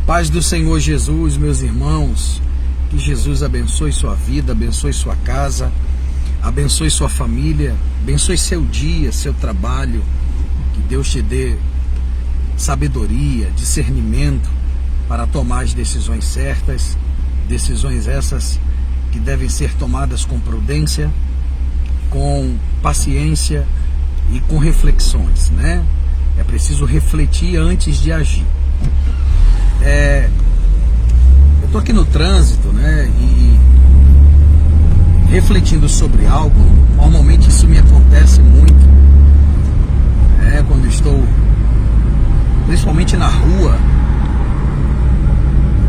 Paz do Senhor Jesus, meus irmãos, que Jesus abençoe sua vida, abençoe sua casa, abençoe sua família, abençoe seu dia, seu trabalho, que Deus te dê sabedoria, discernimento para tomar as decisões certas, decisões essas que devem ser tomadas com prudência, com paciência e com reflexões, né? É preciso refletir antes de agir. Eu estou aqui no trânsito, né, e refletindo sobre algo. Normalmente isso me acontece muito, quando estou principalmente na rua,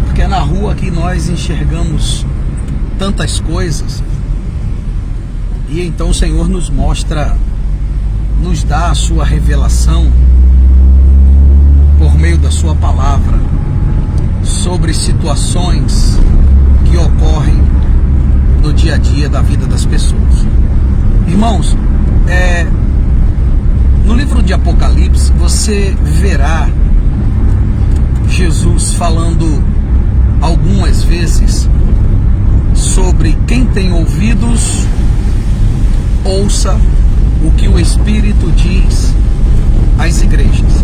porque é na rua que nós enxergamos tantas coisas, e então o Senhor nos mostra, nos dá a sua revelação por meio da sua palavra sobre situações que ocorrem no dia a dia da vida das pessoas. Irmãos, no livro de Apocalipse você verá Jesus falando algumas vezes sobre quem tem ouvidos, ouça o que o Espírito diz às igrejas.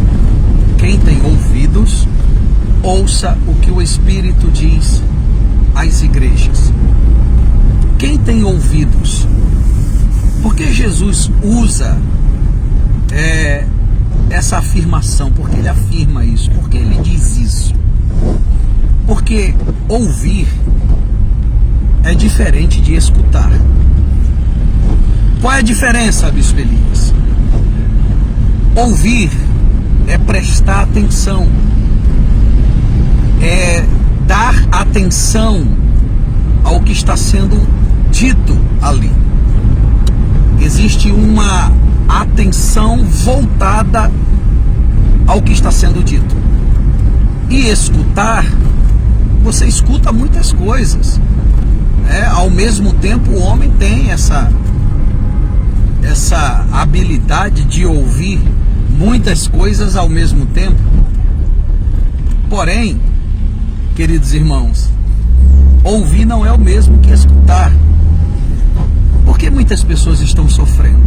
Quem tem ouvidos, ouça o que o Espírito diz às igrejas. Quem tem ouvidos? Por que Jesus usa essa afirmação? Por que ele afirma isso? Por que ele diz isso? Porque ouvir é diferente de escutar. Qual é a diferença, Bispo Elias? Ouvir é prestar atenção, é dar atenção ao que está sendo dito ali. Existe uma atenção voltada ao que está sendo dito. E escutar, você escuta muitas coisas, ao mesmo tempo o homem tem essa habilidade de ouvir muitas coisas ao mesmo tempo. Porém, queridos irmãos, ouvir não é o mesmo que escutar. Por que muitas pessoas estão sofrendo?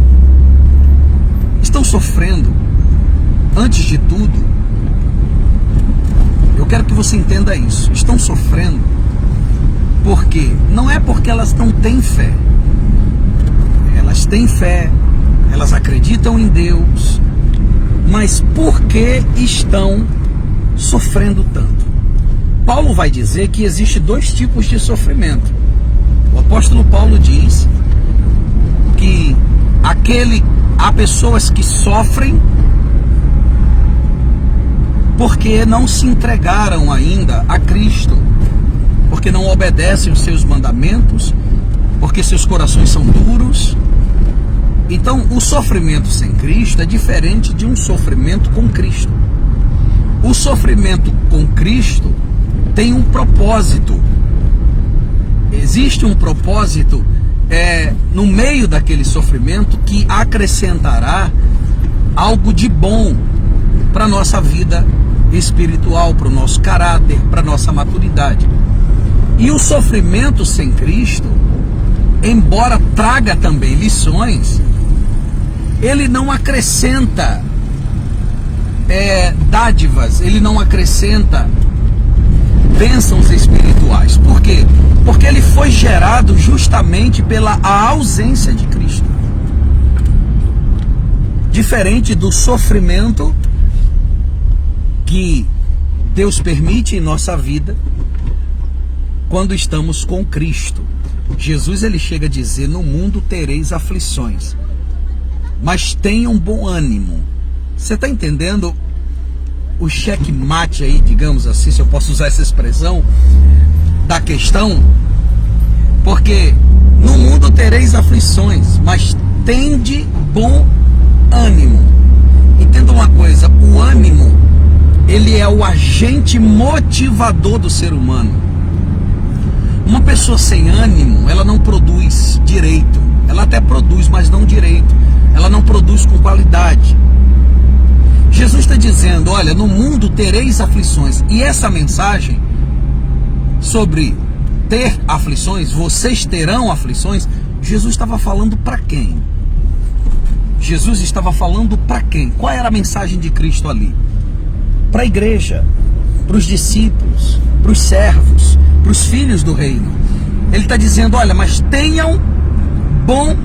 Estão sofrendo, antes de tudo, eu quero que você entenda isso, estão sofrendo porque não é porque elas não têm fé. Elas têm fé, elas acreditam em Deus, mas por que estão sofrendo tanto? Paulo vai dizer que existe dois tipos de sofrimento. O apóstolo Paulo diz que há pessoas que sofrem porque não se entregaram ainda a Cristo, porque não obedecem os seus mandamentos, porque seus corações são duros. Então, o sofrimento sem Cristo é diferente de um sofrimento com Cristo. O sofrimento com Cristo tem um propósito. Existe um propósito no meio daquele sofrimento que acrescentará algo de bom para a nossa vida espiritual, para o nosso caráter, para a nossa maturidade. E o sofrimento sem Cristo, embora traga também lições, ele não acrescenta dádivas, ele não acrescenta bênçãos espirituais. Por quê? Porque ele foi gerado justamente pela ausência de Cristo. Diferente do sofrimento que Deus permite em nossa vida quando estamos com Cristo. Jesus, ele chega a dizer: no mundo tereis aflições, mas tenham bom ânimo. Você está entendendo o checkmate aí, digamos assim, se eu posso usar essa expressão, da questão? Porque no mundo tereis aflições, mas tende bom ânimo. Entenda uma coisa, o ânimo, ele é o agente motivador do ser humano. Uma pessoa sem ânimo, ela não produz direito. Ela até produz, mas não direito. Ela não produz com qualidade. Jesus está dizendo, olha, no mundo tereis aflições. E essa mensagem sobre ter aflições, vocês terão aflições, Jesus estava falando para quem? Jesus estava falando para quem? Qual era a mensagem de Cristo ali? Para a igreja, para os discípulos, para os servos, para os filhos do reino. Ele está dizendo, olha, mas tenham bom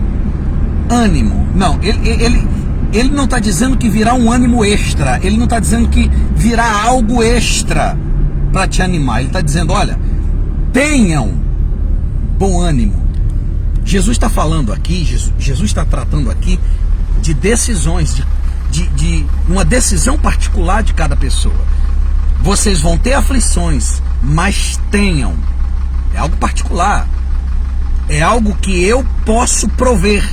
ânimo. Não, ele não está dizendo que virá um ânimo extra. Ele não está dizendo que virá algo extra para te animar. Ele está dizendo, olha, tenham bom ânimo. Jesus está falando aqui, Jesus está tratando aqui de decisões, de uma decisão particular de cada pessoa. Vocês vão ter aflições, mas tenham. É algo particular. É algo que eu posso prover.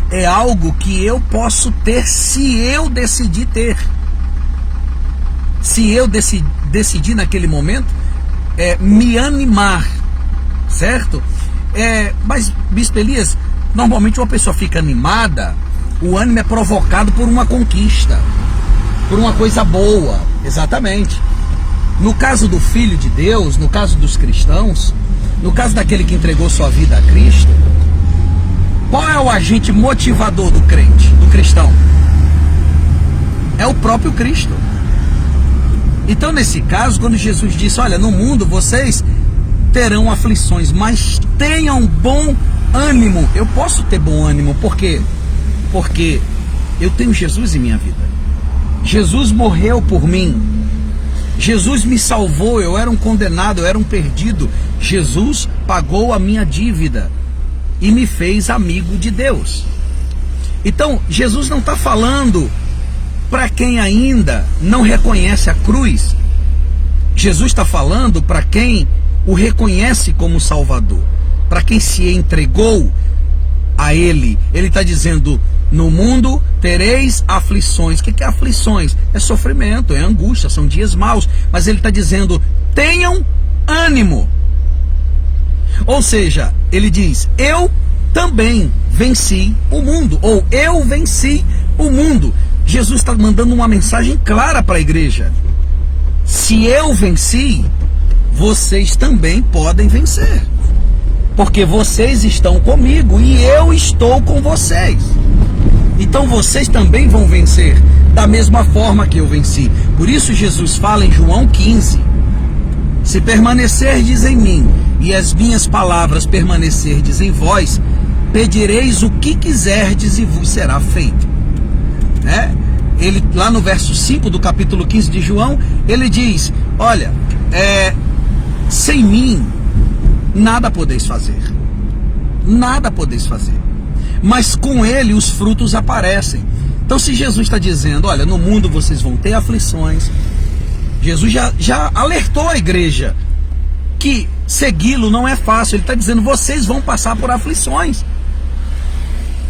É algo que eu posso ter se eu decidir ter. Se eu decidir naquele momento me animar, certo? Mas, Bispo Elias, normalmente uma pessoa fica animada, o ânimo é provocado por uma conquista, por uma coisa boa, exatamente. No caso do Filho de Deus, no caso dos cristãos, no caso daquele que entregou sua vida a Cristo, qual é o agente motivador do crente, do cristão? É o próprio Cristo. Então, nesse caso, quando Jesus disse, olha, no mundo vocês terão aflições, mas tenham bom ânimo. Eu posso ter bom ânimo, por quê? Porque eu tenho Jesus em minha vida. Jesus morreu por mim. Jesus me salvou, eu era um condenado, eu era um perdido. Jesus pagou a minha dívida e me fez amigo de Deus. Então, Jesus não está falando para quem ainda não reconhece a cruz. Jesus está falando para quem o reconhece como Salvador, para quem se entregou a Ele. Ele está dizendo, no mundo tereis aflições. O que é aflições? É sofrimento, é angústia, são dias maus. Mas ele está dizendo, tenham ânimo. Ou seja, ele diz, eu também venci o mundo, ou eu venci o mundo. Jesus está mandando uma mensagem clara para a igreja. Se eu venci, vocês também podem vencer, porque vocês estão comigo e eu estou com vocês. Então vocês também vão vencer da mesma forma que eu venci. Por isso Jesus fala em João 15, se permanecerdes em mim e as minhas palavras permanecerdes em vós, pedireis o que quiserdes e vos será feito. Ele, lá no verso 5 do capítulo 15 de João, ele diz, olha, sem mim nada podeis fazer. Nada podeis fazer. Mas com ele os frutos aparecem. Então, se Jesus está dizendo, olha, no mundo vocês vão ter aflições, Jesus já alertou a igreja que segui-lo não é fácil. Ele está dizendo, vocês vão passar por aflições.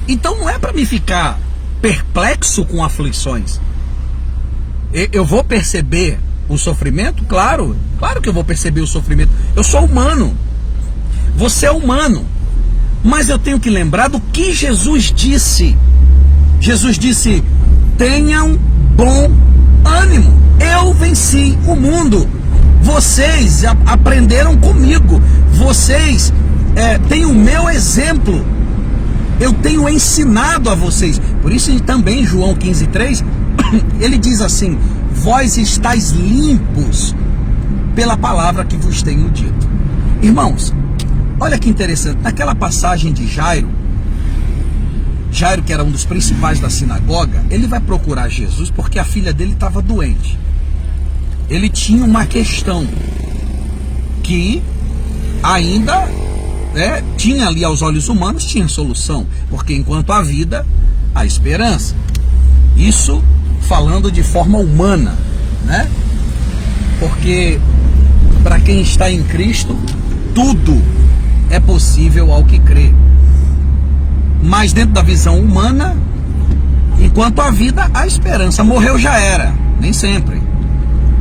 Então não é para mim ficar perplexo com aflições. Eu vou perceber o sofrimento? Claro que eu vou perceber o sofrimento. Eu sou humano. Você é humano. Mas eu tenho que lembrar do que Jesus disse. Jesus disse, tenham bom ânimo. Eu venci o mundo. Vocês aprenderam comigo. Vocês têm o meu exemplo. Eu tenho ensinado a vocês. Por isso também João 15,3, ele diz assim, vós estáis limpos pela palavra que vos tenho dito. Irmãos, olha que interessante, naquela passagem de Jairo, que era um dos principais da sinagoga, ele vai procurar Jesus porque a filha dele estava doente. Ele tinha uma questão que ainda tinha ali aos olhos humanos, tinha solução, porque enquanto há vida, há esperança. Isso falando de forma humana, porque para quem está em Cristo, tudo é possível ao que crê. Mas dentro da visão humana, enquanto há vida, há esperança. Morreu já era, nem sempre.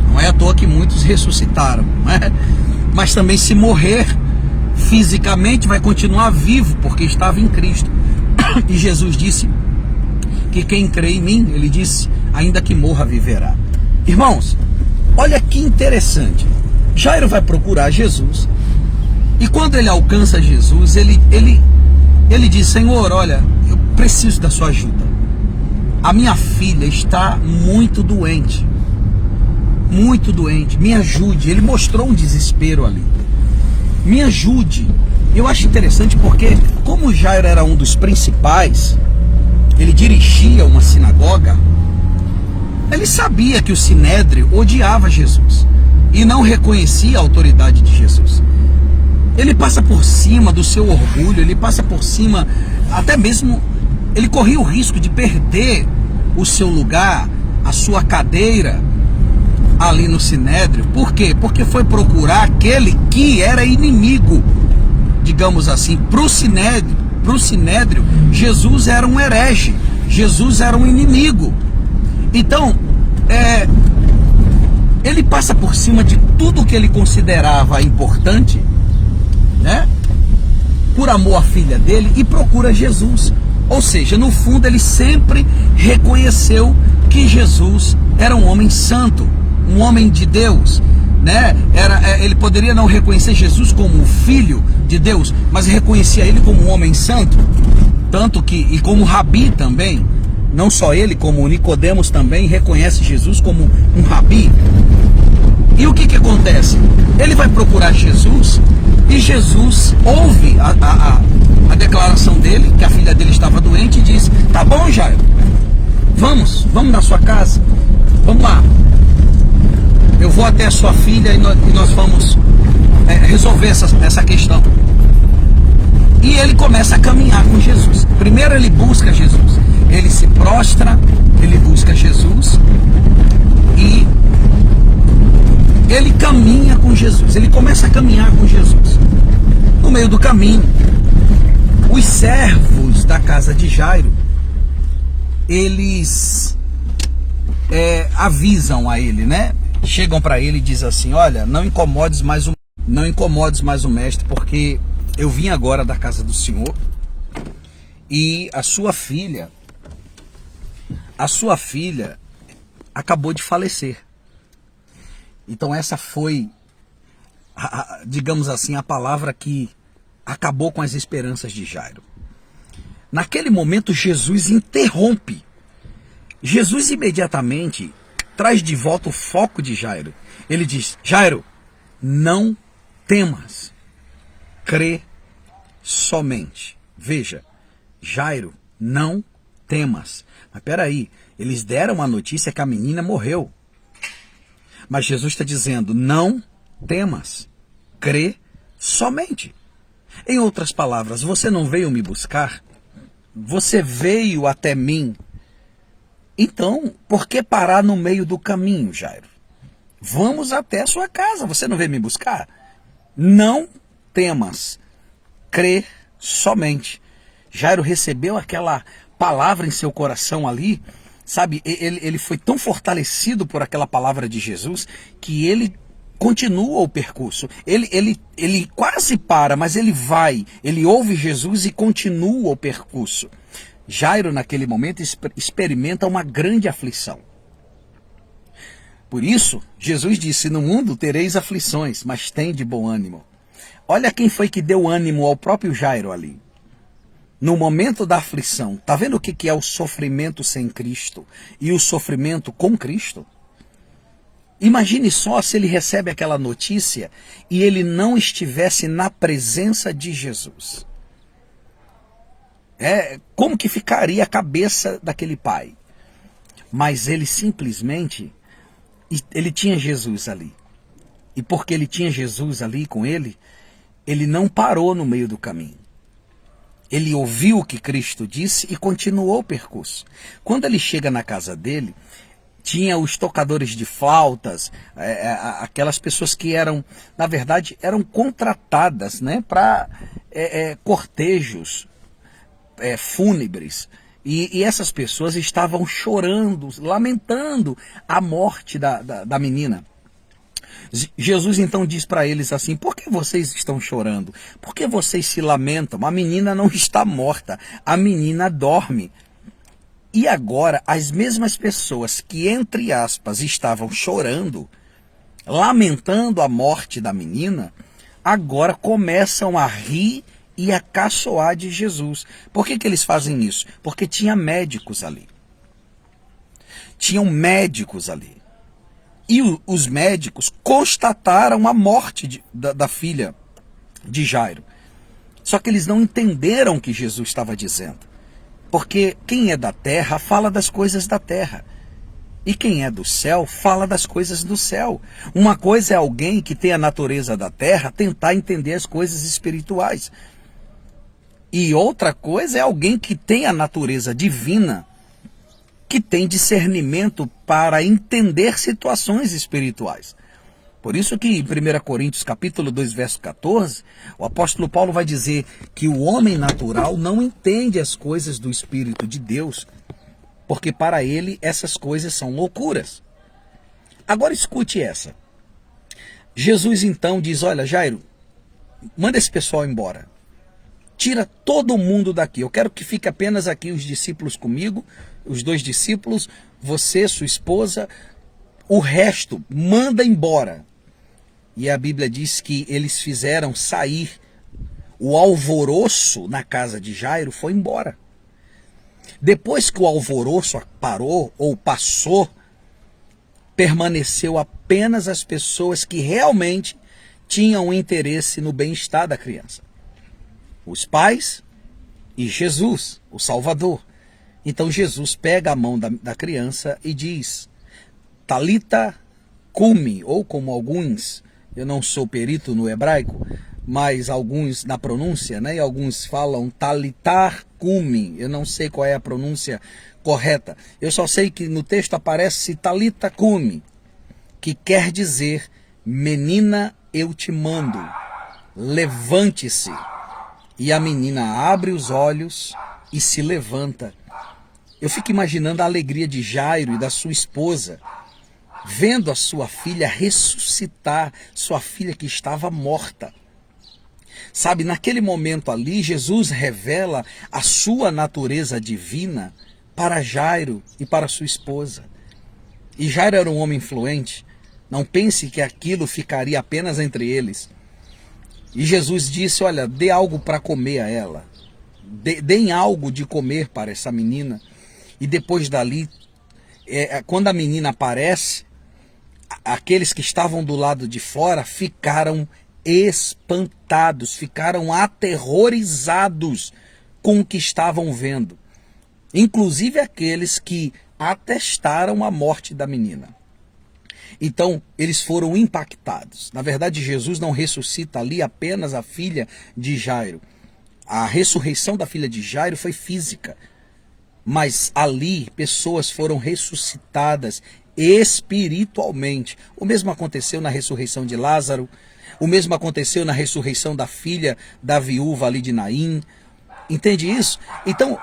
Não é à toa que muitos ressuscitaram, mas também se morrer fisicamente vai continuar vivo, porque estava em Cristo. E Jesus disse que quem crê em mim, ele disse, ainda que morra, viverá. Irmãos, olha que interessante. Jairo vai procurar Jesus, e quando ele alcança Jesus, ele diz: Senhor, olha, eu preciso da sua ajuda. A minha filha está muito doente, me ajude. Ele mostrou um desespero ali, me ajude. Eu acho interessante porque, como Jairo era um dos principais, ele dirigia uma sinagoga, ele sabia que o Sinédrio odiava Jesus e não reconhecia a autoridade de Jesus. Ele passa por cima do seu orgulho, ele passa por cima, até mesmo, ele corria o risco de perder o seu lugar, a sua cadeira ali no Sinédrio. Por quê? Porque foi procurar aquele que era inimigo, digamos assim. Para o Sinédrio, Jesus era um herege, Jesus era um inimigo. Então, ele passa por cima de tudo que ele considerava importante, né, por amor à filha dele, e procura Jesus. Ou seja, no fundo ele sempre reconheceu que Jesus era um homem santo, um homem de Deus, né? Ele poderia não reconhecer Jesus como o filho de Deus, mas reconhecia ele como um homem santo, tanto que, e como Rabi também, não só ele, como Nicodemos também reconhece Jesus como um Rabi. E o que acontece? Ele vai procurar Jesus, e Jesus ouve a declaração dele, que a filha dele estava doente, e diz: tá bom, Jairo, vamos na sua casa, vamos lá, eu vou até a sua filha e nós vamos resolver essa questão. E ele começa a caminhar com Jesus. Primeiro ele busca Jesus, ele se prostra, ele busca Jesus, e ele caminha com Jesus, ele começa a caminhar com Jesus. No meio do caminho, os servos da casa de Jairo, eles avisam a ele, né? Chegam para ele e dizem assim: olha, não incomodes mais o mestre, porque eu vim agora da casa do Senhor, e a sua filha acabou de falecer. Então essa foi, digamos assim, a palavra que acabou com as esperanças de Jairo. Naquele momento Jesus interrompe. Jesus imediatamente traz de volta o foco de Jairo. Ele diz: Jairo, não temas, crê somente. Veja, Jairo, não temas. Mas peraí, eles deram a notícia que a menina morreu. Mas Jesus está dizendo: não temas, crê somente. Em outras palavras, você não veio me buscar, você veio até mim. Então, por que parar no meio do caminho, Jairo? Vamos até a sua casa, você não veio me buscar? Não temas, crê somente. Jairo recebeu aquela palavra em seu coração ali, sabe? Ele foi tão fortalecido por aquela palavra de Jesus que ele continua o percurso. Ele quase para, mas ele vai, ele ouve Jesus e continua o percurso. Jairo, naquele momento, experimenta uma grande aflição. Por isso, Jesus disse: no mundo tereis aflições, mas tem de bom ânimo. Olha quem foi que deu ânimo ao próprio Jairo ali. No momento da aflição, está vendo o que é o sofrimento sem Cristo e o sofrimento com Cristo? Imagine só se ele recebe aquela notícia e ele não estivesse na presença de Jesus. Como que ficaria a cabeça daquele pai? Mas ele simplesmente, ele tinha Jesus ali. E porque ele tinha Jesus ali com ele, ele não parou no meio do caminho. Ele ouviu o que Cristo disse e continuou o percurso. Quando ele chega na casa dele, tinha os tocadores de flautas, aquelas pessoas que eram, na verdade, eram contratadas, né, para cortejos fúnebres. E essas pessoas estavam chorando, lamentando a morte da menina. Jesus então diz para eles assim: por que vocês estão chorando? Por que vocês se lamentam? A menina não está morta, a menina dorme. E agora, as mesmas pessoas que, entre aspas, estavam chorando, lamentando a morte da menina, agora começam a rir e a caçoar de Jesus. Por que eles fazem isso? Porque tinha médicos ali. Tinham médicos ali. E os médicos constataram a morte da filha de Jairo. Só que eles não entenderam o que Jesus estava dizendo. Porque quem é da terra fala das coisas da terra. E quem é do céu fala das coisas do céu. Uma coisa é alguém que tem a natureza da terra tentar entender as coisas espirituais. E outra coisa é alguém que tem a natureza divina, que tem discernimento para entender situações espirituais. Por isso que em 1 Coríntios capítulo 2, verso 14, o apóstolo Paulo vai dizer que o homem natural não entende as coisas do Espírito de Deus, porque para ele essas coisas são loucuras. Agora escute essa. Jesus então diz, olha, Jairo, manda esse pessoal embora. Tira todo mundo daqui. Eu quero que fique apenas aqui os discípulos comigo, os 2 discípulos, você, sua esposa, o resto manda embora. E a Bíblia diz que eles fizeram sair o alvoroço na casa de Jairo, foi embora. Depois que o alvoroço parou ou passou, permaneceu apenas as pessoas que realmente tinham interesse no bem-estar da criança. Os pais e Jesus, o Salvador. Então Jesus pega a mão da criança e diz, Talita cumi, ou como alguns, eu não sou perito no hebraico, mas alguns na pronúncia, né? E alguns falam talitar cumi, eu não sei qual é a pronúncia correta. Eu só sei que no texto aparece talita cumi, que quer dizer, menina, eu te mando, levante-se. E a menina abre os olhos e se levanta. Eu fico imaginando a alegria de Jairo e da sua esposa, vendo a sua filha ressuscitar, sua filha que estava morta. Sabe, naquele momento ali, Jesus revela a sua natureza divina para Jairo e para sua esposa. E Jairo era um homem influente. Não pense que aquilo ficaria apenas entre eles. E Jesus disse, olha, dê algo para comer a ela. Deem algo de comer para essa menina. E depois dali, quando a menina aparece, aqueles que estavam do lado de fora ficaram espantados, ficaram aterrorizados com o que estavam vendo. Inclusive aqueles que atestaram a morte da menina. Então, eles foram impactados. Na verdade, Jesus não ressuscita ali apenas a filha de Jairo. A ressurreição da filha de Jairo foi física. Mas ali, pessoas foram ressuscitadas espiritualmente. O mesmo aconteceu na ressurreição de Lázaro. O mesmo aconteceu na ressurreição da filha da viúva ali de Naim. Entende isso? Então,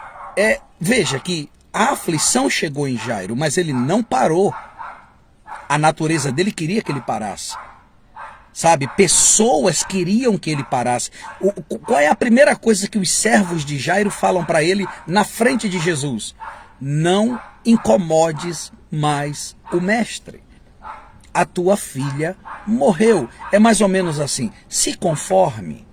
veja que a aflição chegou em Jairo, mas ele não parou. A natureza dele queria que ele parasse. Sabe, pessoas queriam que ele parasse. Qual é a primeira coisa que os servos de Jairo falam para ele na frente de Jesus? Não incomodes mais o mestre. A tua filha morreu. É mais ou menos assim. Se conforme.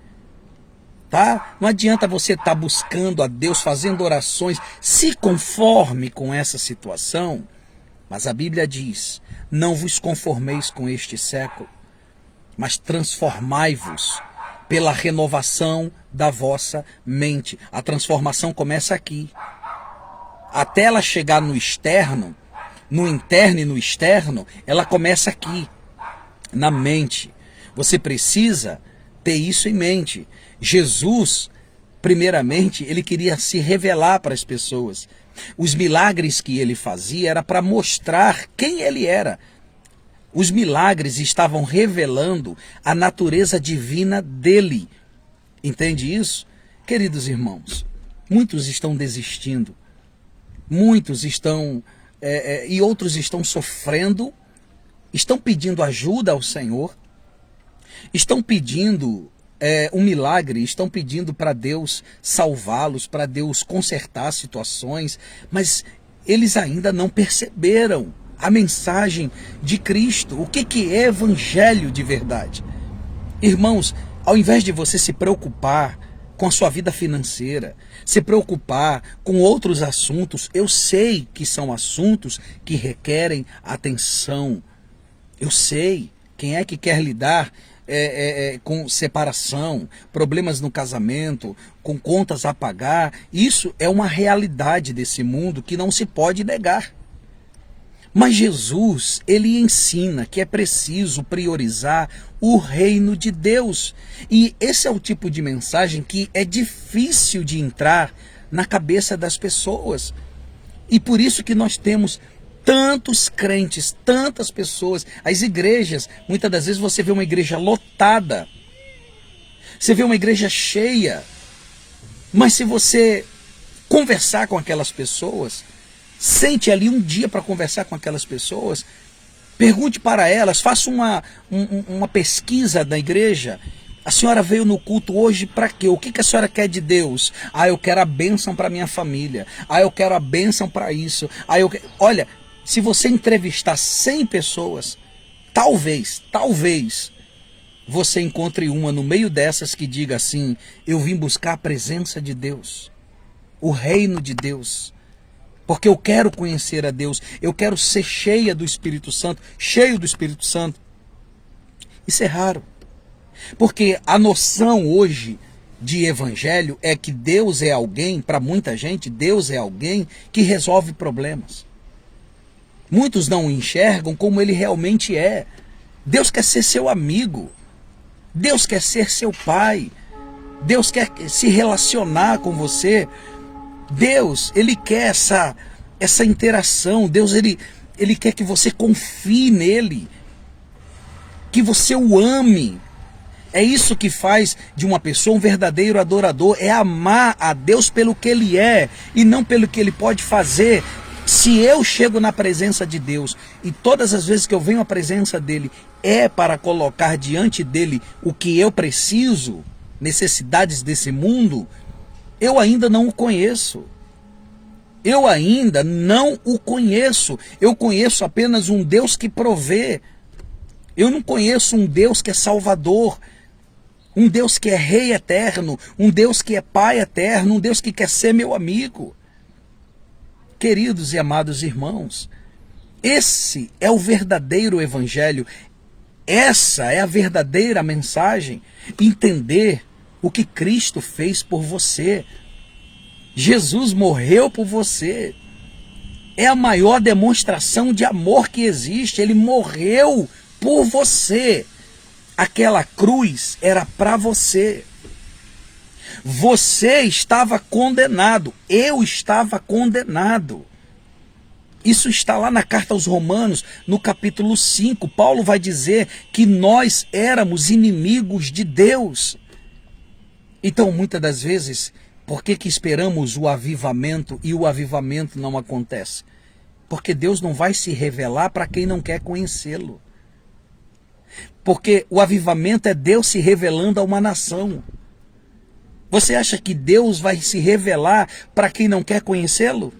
Tá? Não adianta você estar buscando a Deus, fazendo orações. Se conforme com essa situação. Mas a Bíblia diz, não vos conformeis com este século, mas transformai-vos pela renovação da vossa mente. A transformação começa aqui. Até ela chegar no externo, no interno e no externo, ela começa aqui, na mente. Você precisa ter isso em mente. Jesus, primeiramente, ele queria se revelar para as pessoas. Os milagres que ele fazia era para mostrar quem ele era. Os milagres estavam revelando a natureza divina dele. Entende isso? Queridos irmãos, muitos estão desistindo. Muitos estão, e outros estão sofrendo, estão pedindo ajuda ao Senhor, estão pedindo um milagre, estão pedindo para Deus salvá-los, para Deus consertar situações, mas eles ainda não perceberam a mensagem de Cristo. O que é evangelho de verdade? Irmãos, ao invés de você se preocupar com a sua vida financeira, se preocupar com outros assuntos, eu sei que são assuntos que requerem atenção. Eu sei. Quem é que quer lidar com separação, problemas no casamento, com contas a pagar? Isso é uma realidade desse mundo que não se pode negar. Mas Jesus, ele ensina que é preciso priorizar o reino de Deus. E esse é o tipo de mensagem que é difícil de entrar na cabeça das pessoas. E por isso que nós temos tantos crentes, tantas pessoas, as igrejas, muitas das vezes você vê uma igreja lotada, você vê uma igreja cheia, mas se você conversar com aquelas pessoas, sente ali um dia para conversar com aquelas pessoas, pergunte para elas, faça uma pesquisa da igreja. A senhora veio no culto hoje para quê? O que a senhora quer de Deus? Ah, eu quero a bênção para minha família. Ah, eu quero a bênção para isso. Ah, Olha, se você entrevistar 100 pessoas, talvez você encontre uma no meio dessas que diga assim: eu vim buscar a presença de Deus, o reino de Deus, porque eu quero conhecer a Deus, eu quero ser cheio do Espírito Santo. Isso é raro, porque a noção hoje de evangelho é que Deus é alguém, para muita gente, Deus é alguém que resolve problemas. Muitos não o enxergam como ele realmente é. Deus quer ser seu amigo. Deus quer ser seu pai. Deus quer se relacionar com você. Deus, ele quer essa interação. Deus, ele quer que você confie nele, que você o ame. É isso que faz de uma pessoa um verdadeiro adorador. É amar a Deus pelo que ele é e não pelo que ele pode fazer. Se eu chego na presença de Deus e todas as vezes que eu venho à presença dele é para colocar diante dele o que eu preciso, necessidades desse mundo, eu ainda não o conheço. Eu ainda não o conheço. Eu conheço apenas um Deus que provê. Eu não conheço um Deus que é Salvador, um Deus que é Rei eterno, um Deus que é Pai eterno, um Deus que quer ser meu amigo. Queridos e amados irmãos, esse é o verdadeiro evangelho, essa é a verdadeira mensagem, entender o que Cristo fez por você. Jesus morreu por você, é a maior demonstração de amor que existe, ele morreu por você, aquela cruz era para você. Você estava condenado, eu estava condenado. Isso está lá na carta aos Romanos, no capítulo 5. Paulo vai dizer que nós éramos inimigos de Deus. Então, muitas das vezes, por que esperamos o avivamento e o avivamento não acontece? Porque Deus não vai se revelar para quem não quer conhecê-lo. Porque o avivamento é Deus se revelando a uma nação. Você acha que Deus vai se revelar para quem não quer conhecê-lo?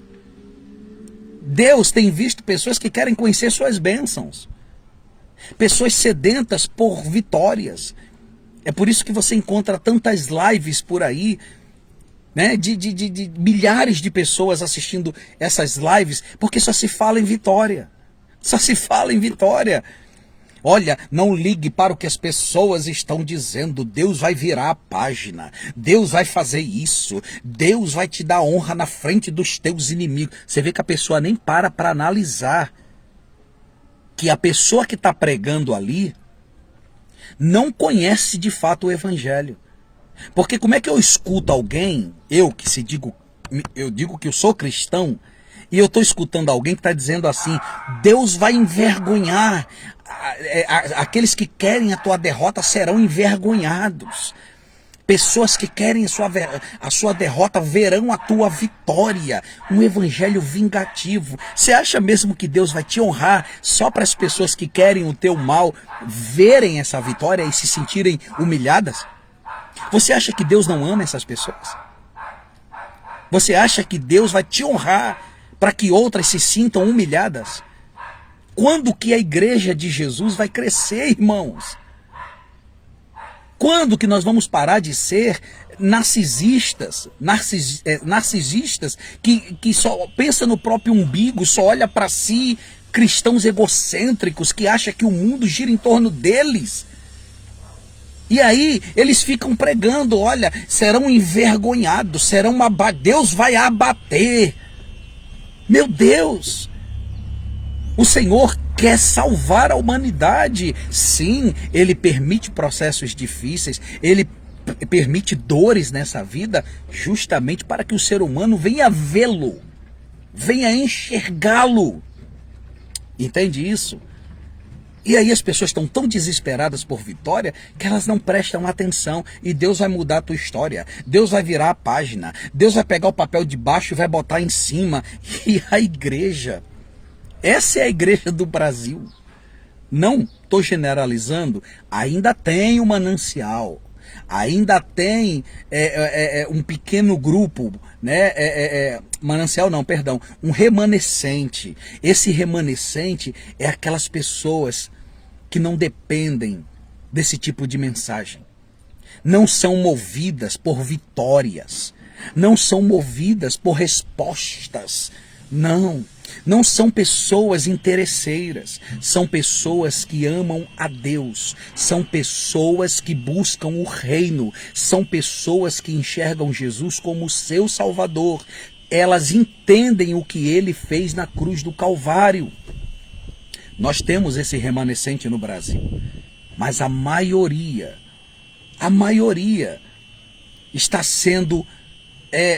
Deus tem visto pessoas que querem conhecer suas bênçãos. Pessoas sedentas por vitórias. É por isso que você encontra tantas lives por aí, né, de milhares de pessoas assistindo essas lives, porque só se fala em vitória. Só se fala em vitória. Olha, não ligue para o que as pessoas estão dizendo. Deus vai virar a página. Deus vai fazer isso. Deus vai te dar honra na frente dos teus inimigos. Você vê que a pessoa nem para analisar que a pessoa que está pregando ali não conhece de fato o evangelho. Porque como é que eu escuto alguém, eu digo que eu sou cristão, e eu estou escutando alguém que está dizendo assim: Deus vai envergonhar, aqueles que querem a tua derrota serão envergonhados. Pessoas que querem a sua derrota verão a tua vitória. Um evangelho vingativo. Você acha mesmo que Deus vai te honrar só para as pessoas que querem o teu mal verem essa vitória e se sentirem humilhadas? Você acha que Deus não ama essas pessoas? Você acha que Deus vai te honrar para que outras se sintam humilhadas? Quando que a igreja de Jesus vai crescer, irmãos? Quando que nós vamos parar de ser narcisistas que só pensa no próprio umbigo, só olha para si, cristãos egocêntricos que acham que o mundo gira em torno deles? E aí eles ficam pregando, olha, serão envergonhados, Deus vai abater. Meu Deus! O Senhor quer salvar a humanidade. Sim, Ele permite processos difíceis, Ele permite dores nessa vida, justamente para que o ser humano venha vê-lo, venha enxergá-lo. Entende isso? E aí as pessoas estão tão desesperadas por vitória que elas não prestam atenção. E Deus vai mudar a tua história. Deus vai virar a página. Deus vai pegar o papel de baixo e vai botar em cima. E a igreja, essa é a igreja do Brasil. Não estou generalizando. Ainda tem um manancial. Ainda tem um pequeno grupo, né? Manancial não, perdão. Um remanescente. Esse remanescente é aquelas pessoas que não dependem desse tipo de mensagem. Não são movidas por vitórias. Não são movidas por respostas. Não são pessoas interesseiras. São pessoas que amam a Deus. São pessoas que buscam o reino. São pessoas que enxergam Jesus como seu Salvador. Elas entendem o que ele fez na cruz do Calvário. Nós temos esse remanescente no Brasil, mas a maioria está sendo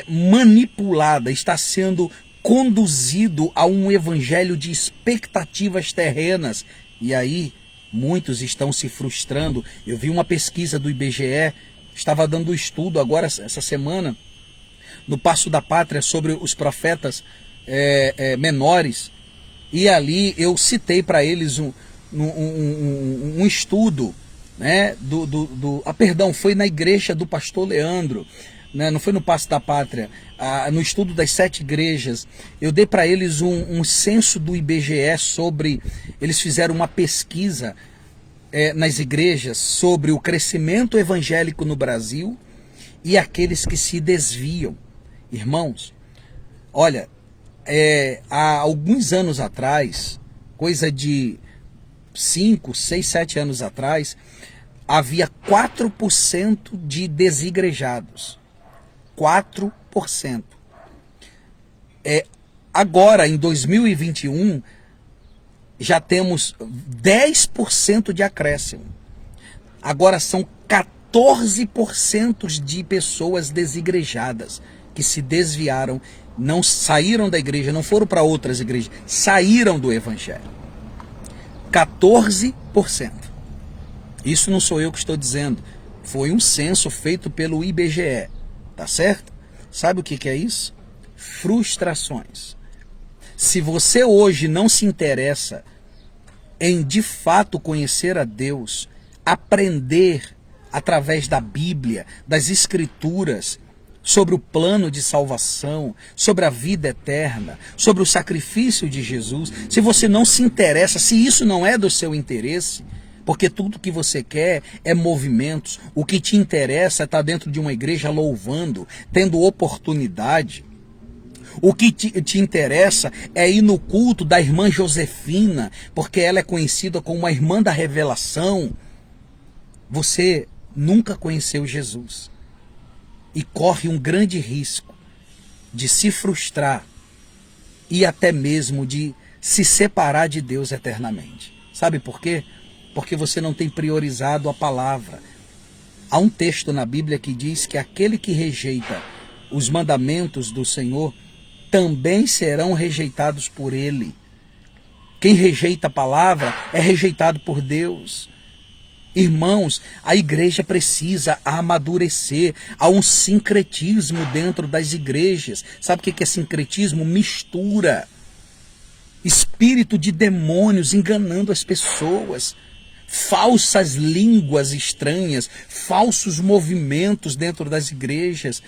manipulada, está sendo conduzido a um evangelho de expectativas terrenas. E aí muitos estão se frustrando. Eu vi uma pesquisa do IBGE, estava dando estudo agora essa semana no Passo da Pátria sobre os profetas menores. E ali eu citei para eles um estudo, né, perdão, foi na igreja do pastor Leandro, né, não foi no Passo da Pátria, no estudo das 7 igrejas. Eu dei para eles um censo do IBGE sobre, eles fizeram uma pesquisa nas igrejas sobre o crescimento evangélico no Brasil e aqueles que se desviam. Irmãos, olha, há alguns anos atrás, coisa de 5, 6, 7 anos atrás, havia 4% de desigrejados. 4%. Agora, em 2021, já temos 10% de acréscimo. Agora são 14% de pessoas desigrejadas que se desviaram, não saíram da igreja, não foram para outras igrejas, saíram do evangelho. 14%. Isso não sou eu que estou dizendo, foi um censo feito pelo IBGE, tá certo? Sabe o que é isso? Frustrações. Se você hoje não se interessa em de fato conhecer a Deus, aprender através da Bíblia, das Escrituras, sobre o plano de salvação, sobre a vida eterna, sobre o sacrifício de Jesus, se você não se interessa, se isso não é do seu interesse, porque tudo que você quer é movimentos, o que te interessa é estar dentro de uma igreja louvando, tendo oportunidade, o que te interessa é ir no culto da irmã Josefina, porque ela é conhecida como a irmã da revelação, você nunca conheceu Jesus. E corre um grande risco de se frustrar e até mesmo de se separar de Deus eternamente. Sabe por quê? Porque você não tem priorizado a palavra. Há um texto na Bíblia que diz que aquele que rejeita os mandamentos do Senhor também serão rejeitados por Ele. Quem rejeita a palavra é rejeitado por Deus. Irmãos, a igreja precisa amadurecer. Há um sincretismo dentro das igrejas. Sabe o que é sincretismo? Mistura. Espírito de demônios enganando as pessoas. Falsas línguas estranhas. Falsos movimentos dentro das igrejas.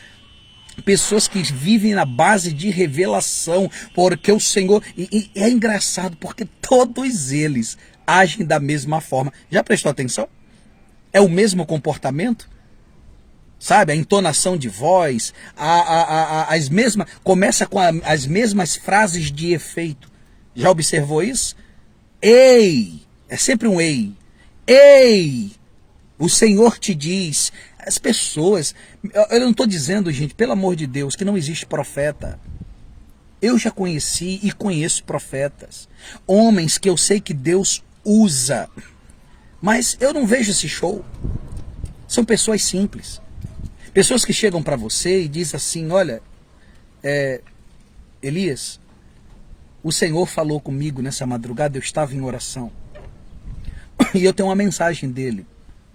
Pessoas que vivem na base de revelação, porque o Senhor... E é engraçado, porque todos eles agem da mesma forma. Já prestou atenção? É o mesmo comportamento? Sabe, a entonação de voz, as mesmas, começa com as mesmas frases de efeito. Já observou isso? Ei, é sempre um ei. Ei, o Senhor te diz. As pessoas, eu não estou dizendo, gente, pelo amor de Deus, que não existe profeta. Eu já conheci e conheço profetas, homens que eu sei que Deus usa, mas eu não vejo esse show. São pessoas simples. Pessoas que chegam para você e dizem assim, olha, Elias, o Senhor falou comigo nessa madrugada, eu estava em oração. E eu tenho uma mensagem dele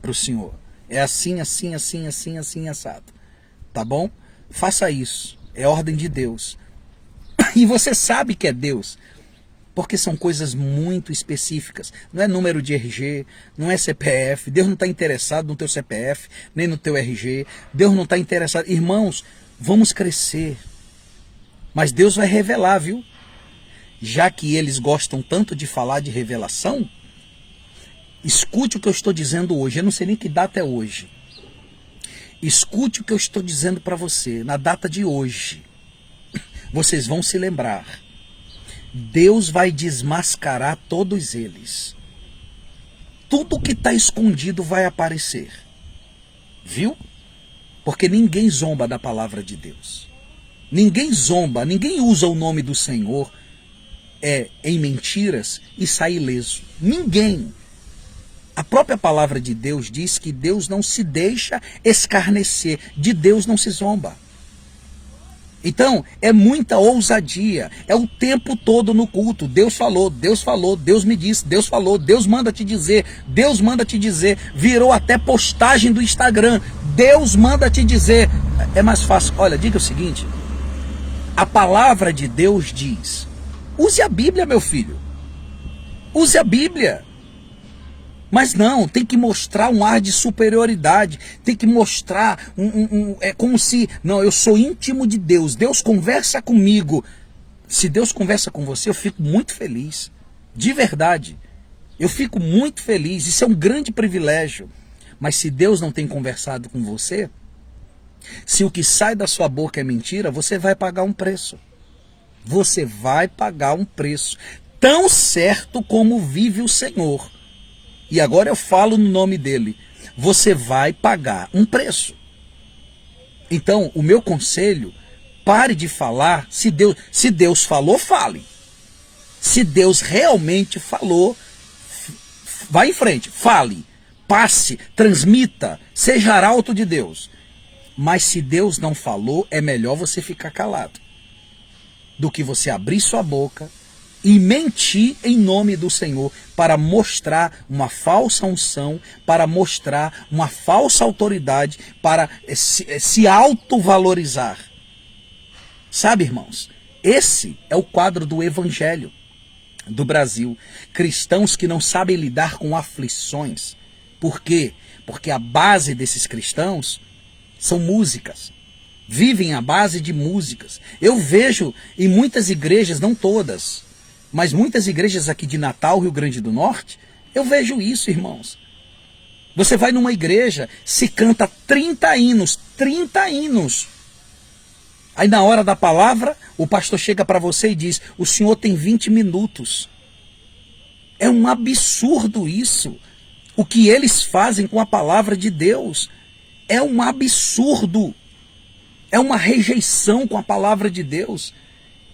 para o Senhor. É assim, assim, assim, assim, assim, assado. Tá bom? Faça isso. É ordem de Deus. E você sabe que é Deus. Porque são coisas muito específicas. Não é número de RG, não é CPF. Deus não está interessado no teu CPF, nem no teu RG. Deus não está interessado. Irmãos, vamos crescer. Mas Deus vai revelar, viu? Já que eles gostam tanto de falar de revelação, escute o que eu estou dizendo hoje. Eu não sei nem que data é hoje. Escute o que eu estou dizendo para você. Na data de hoje, vocês vão se lembrar. Deus vai desmascarar todos eles. Tudo que está escondido vai aparecer. Viu? Porque ninguém zomba da palavra de Deus. Ninguém zomba, ninguém usa o nome do Senhor em mentiras e sai ileso. Ninguém. A própria palavra de Deus diz que Deus não se deixa escarnecer. De Deus não se zomba. Então, é muita ousadia, é o tempo todo no culto. Deus falou, Deus me disse, Deus falou, Deus manda te dizer, Deus manda te dizer. Virou até postagem do Instagram, Deus manda te dizer. É mais fácil, olha, diga o seguinte, a palavra de Deus diz, use a Bíblia, meu filho, use a Bíblia. Mas não, tem que mostrar um ar de superioridade, tem que mostrar é como se, não, eu sou íntimo de Deus, Deus conversa comigo. Se Deus conversa com você, eu fico muito feliz, de verdade, eu fico muito feliz, isso é um grande privilégio. Mas se Deus não tem conversado com você, se o que sai da sua boca é mentira, você vai pagar um preço. Você vai pagar um preço, tão certo como vive o Senhor. E agora eu falo no nome dele. Você vai pagar um preço. Então, o meu conselho, pare de falar. Se Deus falou, fale. Se Deus realmente falou, vá em frente, fale, passe, transmita, seja arauto de Deus. Mas se Deus não falou, é melhor você ficar calado do que você abrir sua boca e mentir em nome do Senhor para mostrar uma falsa unção, para mostrar uma falsa autoridade, para se autovalorizar. Sabe, irmãos, esse é o quadro do Evangelho do Brasil. Cristãos que não sabem lidar com aflições. Por quê? Porque a base desses cristãos são músicas. Vivem à base de músicas. Eu vejo em muitas igrejas, não todas, mas muitas igrejas aqui de Natal, Rio Grande do Norte, eu vejo isso, irmãos. Você vai numa igreja, se canta 30 hinos. Aí na hora da palavra, o pastor chega para você e diz, o senhor tem 20 minutos. É um absurdo isso. O que eles fazem com a palavra de Deus é um absurdo. É uma rejeição com a palavra de Deus.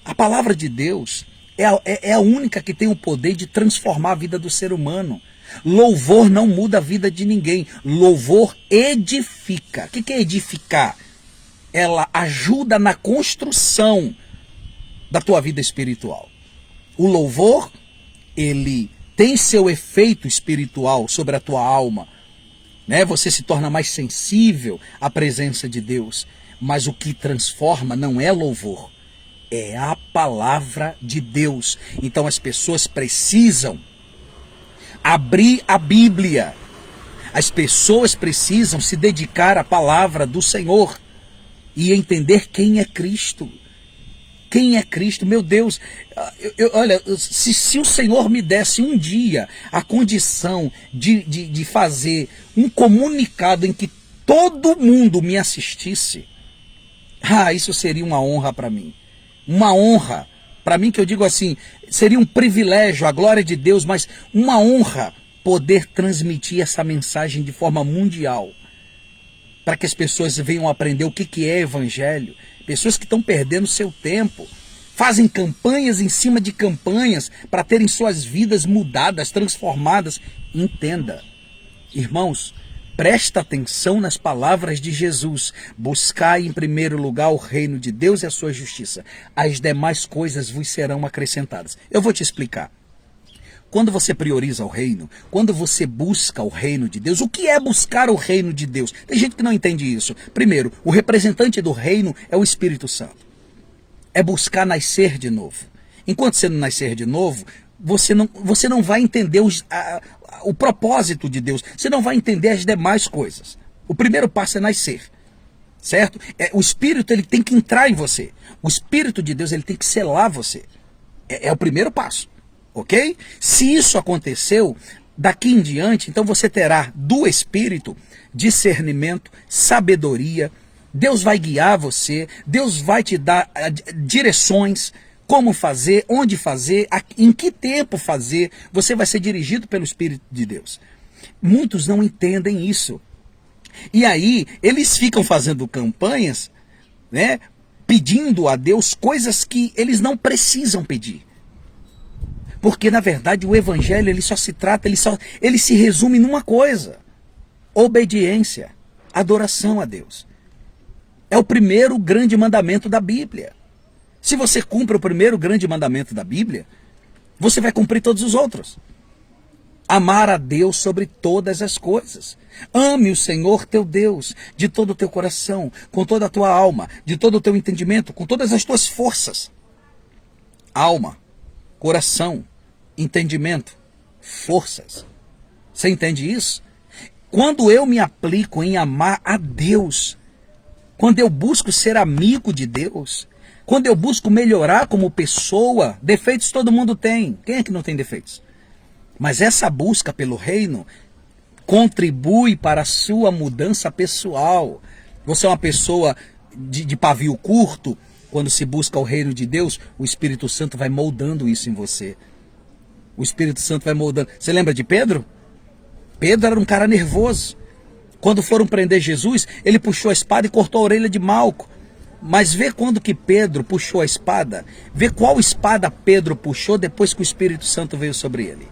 A palavra de Deus é a única que tem o poder de transformar a vida do ser humano. Louvor não muda a vida de ninguém. Louvor edifica. O que é edificar? Ela ajuda na construção da tua vida espiritual. O louvor, ele tem seu efeito espiritual sobre a tua alma, né? Você se torna mais sensível à presença de Deus. Mas o que transforma não é louvor, é a palavra de Deus. Então as pessoas precisam abrir a Bíblia. As pessoas precisam se dedicar à palavra do Senhor. e entender quem é Cristo. Quem é Cristo? Meu Deus, olha, se o Senhor me desse um dia a condição de fazer um comunicado em que todo mundo me assistisse, isso seria uma honra para mim. Uma honra. Para mim, que eu digo assim, seria um privilégio, a glória de Deus, mas uma honra poder transmitir essa mensagem de forma mundial, para que as pessoas venham aprender o que é evangelho. Pessoas que estão perdendo seu tempo, fazem campanhas em cima de campanhas para terem suas vidas mudadas, transformadas. Entenda, irmãos, presta atenção nas palavras de Jesus. Buscai em primeiro lugar o reino de Deus e a sua justiça. As demais coisas vos serão acrescentadas. Eu vou te explicar. Quando você prioriza o reino, quando você busca o reino de Deus, o que é buscar o reino de Deus? Tem gente que não entende isso. Primeiro, o representante do reino é o Espírito Santo. É buscar nascer de novo. Enquanto você não nascer de novo, você não vai entender o propósito de Deus. Você não vai entender as demais coisas. O primeiro passo é nascer, certo? O Espírito, ele tem que entrar em você. O Espírito de Deus, ele tem que selar você. É o primeiro passo. Ok? Se isso aconteceu, daqui em diante, então você terá do Espírito discernimento, sabedoria. Deus vai guiar você, Deus vai te dar direções, como fazer, onde fazer, em que tempo fazer. Você vai ser dirigido pelo Espírito de Deus. Muitos não entendem isso. E aí, eles ficam fazendo campanhas, né, pedindo a Deus coisas que eles não precisam pedir. Porque, na verdade, o evangelho, ele só se trata, ele se resume numa coisa: obediência, adoração a Deus. É o primeiro grande mandamento da Bíblia. Se você cumpre o primeiro grande mandamento da Bíblia, você vai cumprir todos os outros. Amar a Deus sobre todas as coisas. Ame o Senhor teu Deus de todo o teu coração, com toda a tua alma, de todo o teu entendimento, com todas as tuas forças. Alma, coração, entendimento, forças. Você entende isso? Quando eu me aplico em amar a Deus, quando eu busco ser amigo de Deus, quando eu busco melhorar como pessoa, defeitos todo mundo tem. Quem é que não tem defeitos? Mas essa busca pelo reino contribui para a sua mudança pessoal. Você é uma pessoa de pavio curto. Quando se busca o reino de Deus, o Espírito Santo vai moldando isso em você. O Espírito Santo vai moldando. Você lembra de Pedro? Pedro era um cara nervoso. Quando foram prender Jesus, ele puxou a espada e cortou a orelha de Malco. Mas vê quando que Pedro puxou a espada. Vê qual espada Pedro puxou depois que o Espírito Santo veio sobre ele.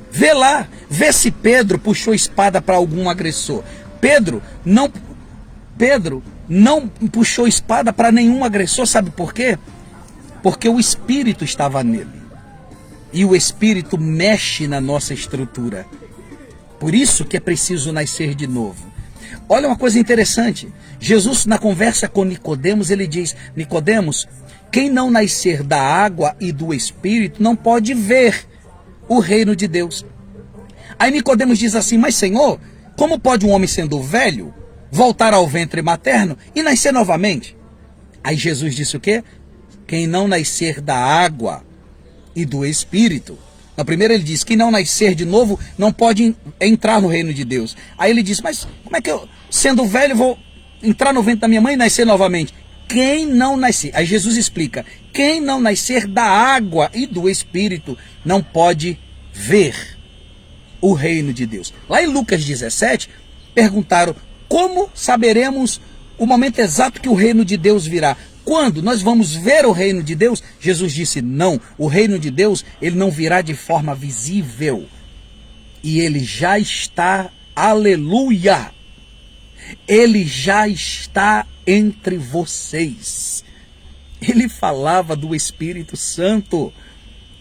Vê lá, vê se Pedro puxou espada para algum agressor. Pedro não puxou espada para nenhum agressor, sabe por quê? Porque o Espírito estava nele. E o Espírito mexe na nossa estrutura. Por isso que é preciso nascer de novo. Olha uma coisa interessante. Jesus, na conversa com Nicodemos, ele diz: Nicodemos, quem não nascer da água e do Espírito não pode ver o reino de Deus. Aí Nicodemos diz assim: mas Senhor, como pode um homem sendo velho voltar ao ventre materno e nascer novamente? Aí Jesus disse o quê? Quem não nascer da água e do Espírito. Na primeira ele diz: quem não nascer de novo não pode entrar no reino de Deus. Aí ele diz: mas como é que eu, sendo velho, vou entrar no ventre da minha mãe e nascer novamente? Quem não nascer, aí Jesus explica: quem não nascer da água e do Espírito não pode ver o reino de Deus. Lá em Lucas 17, perguntaram: como saberemos o momento exato que o reino de Deus virá? Quando nós vamos ver o reino de Deus? Jesus disse: não, o reino de Deus, ele não virá de forma visível. E ele já está, aleluia, ele já está entre vocês. Ele falava do Espírito Santo.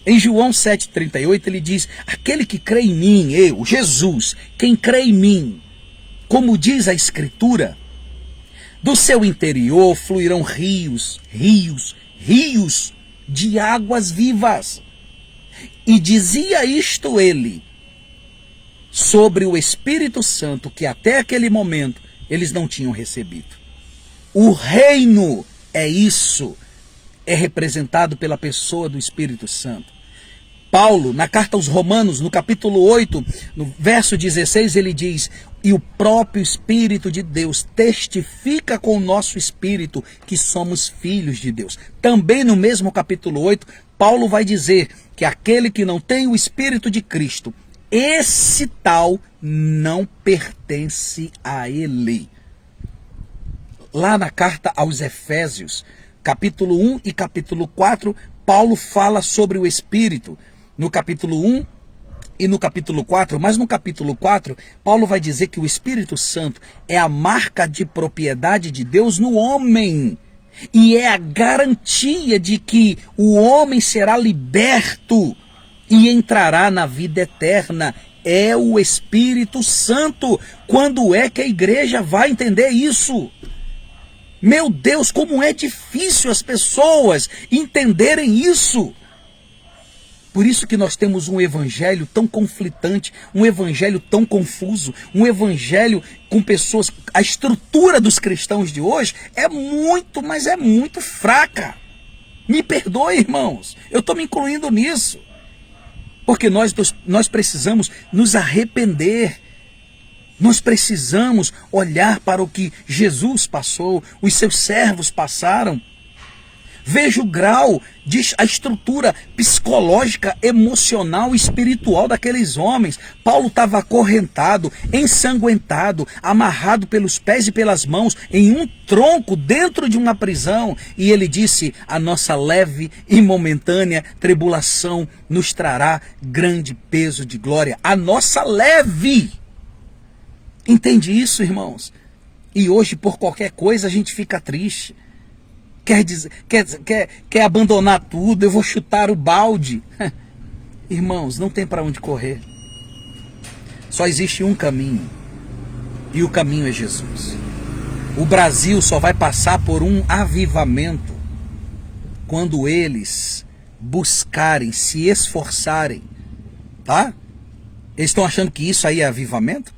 Em João 7,38 ele diz: aquele que crê em mim, eu, Jesus, quem crê em mim, como diz a Escritura, do seu interior fluirão rios de águas vivas. E dizia isto ele sobre o Espírito Santo, que até aquele momento eles não tinham recebido. O reino é isso, é representado pela pessoa do Espírito Santo. Paulo, na carta aos Romanos, no capítulo 8, no verso 16, ele diz: e o próprio Espírito de Deus testifica com o nosso espírito que somos filhos de Deus. Também no mesmo capítulo 8, Paulo vai dizer que aquele que não tem o Espírito de Cristo, esse tal não pertence a ele. Lá na carta aos Efésios, capítulo 1 e capítulo 4, Paulo fala sobre o Espírito. No capítulo 1 e no capítulo 4, mas no capítulo 4, Paulo vai dizer que o Espírito Santo é a marca de propriedade de Deus no homem. E é a garantia de que o homem será liberto e entrará na vida eterna. É o Espírito Santo. Quando é que a igreja vai entender isso? Meu Deus, como é difícil as pessoas entenderem isso. Por isso que nós temos um evangelho tão conflitante, um evangelho tão confuso, um evangelho com pessoas... A estrutura dos cristãos de hoje é muito, mas é muito fraca. Me perdoe, irmãos, eu estou me incluindo nisso. Porque nós precisamos nos arrepender. Nós precisamos olhar para o que Jesus passou, os seus servos passaram. Veja o grau, a estrutura psicológica, emocional e espiritual daqueles homens. Paulo estava acorrentado, ensanguentado, amarrado pelos pés e pelas mãos, em um tronco dentro de uma prisão. E ele disse: a nossa leve e momentânea tribulação nos trará grande peso de glória. A nossa leve. Entende isso, irmãos? E hoje, por qualquer coisa, a gente fica triste. Quer abandonar tudo, eu vou chutar o balde. Irmãos, não tem para onde correr. Só existe um caminho. E o caminho é Jesus. O Brasil só vai passar por um avivamento quando eles buscarem, se esforçarem. Tá? Eles estão achando que isso aí é avivamento?